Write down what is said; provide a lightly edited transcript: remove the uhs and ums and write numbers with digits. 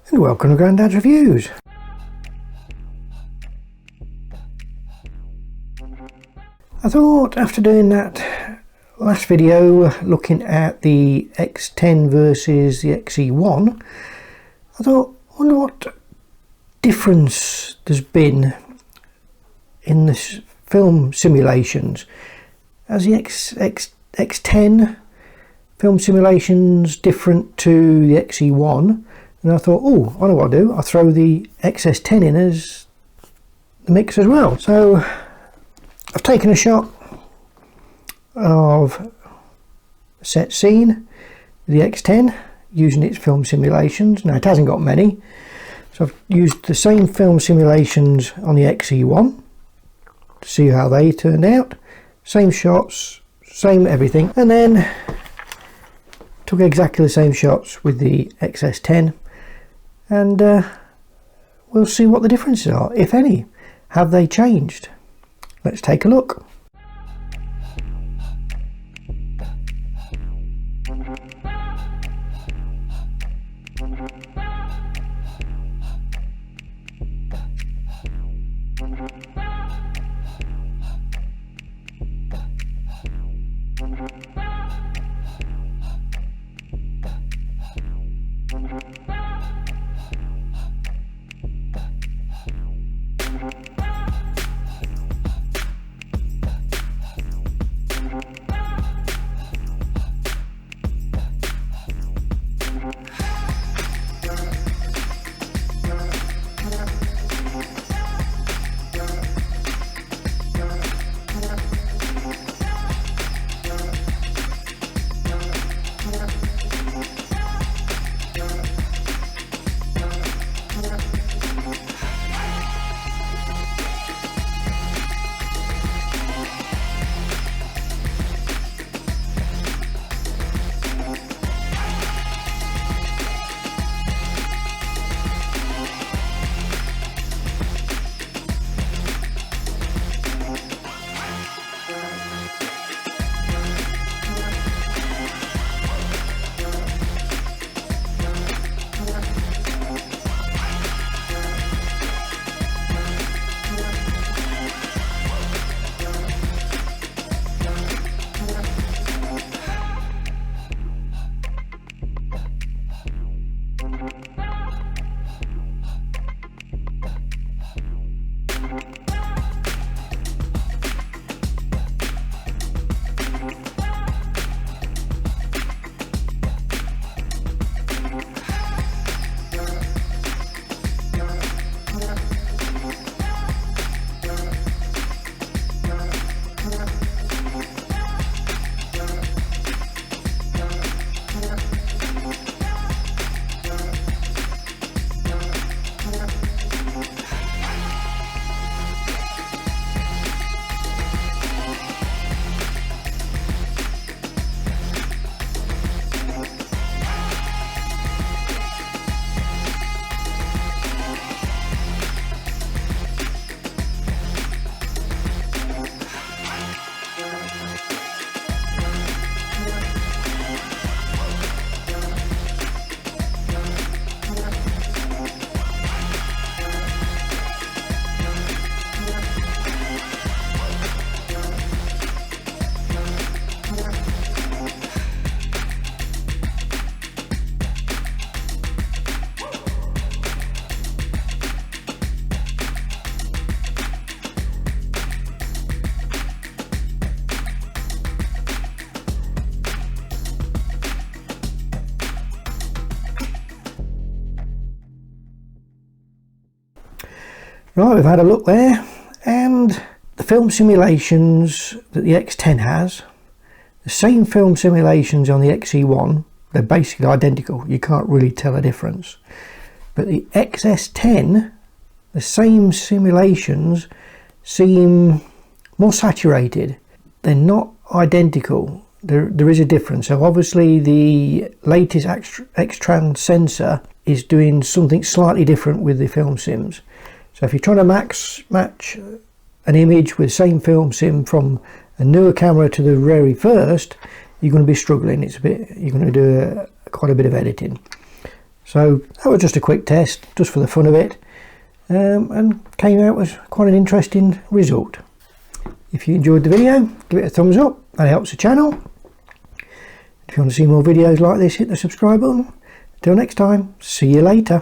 And welcome to Grandad's Reviews. I thought after doing that last video looking at the X10 versus the X-E1, I thought, I wonder what difference there's been in the film simulations. As the X10 film simulations different to the X-E1, and I thought, oh, I know what I'll do, I'll throw the X-S10 in as the mix as well. So I've taken a shot of a set scene with the X10 using its film simulations. Now it hasn't got many, so I've used the same film simulations on the X-E1 to see how they turned out. Same shots, same everything, and then took exactly the same shots with the X-S10, and we'll see what the differences are, if any. Have they changed? Let's take a look. Right, we've had a look there, and the film simulations that the X10 has, the same film simulations on the X-E1, they're basically identical. You can't really tell a difference. But the X-S10, the same simulations seem more saturated. They're not identical. There is a difference. So obviously the latest X-Trans sensor is doing something slightly different with the film sims. So if you're trying to match an image with the same film sim from a newer camera to the very first, you're going to be struggling. You're going to do quite a bit of editing. So that was just a quick test, just for the fun of it, and came out as quite an interesting result. If you enjoyed the video, give it a thumbs up, that helps the channel. If you want to see more videos like this, hit the subscribe button. Until next time, see you later.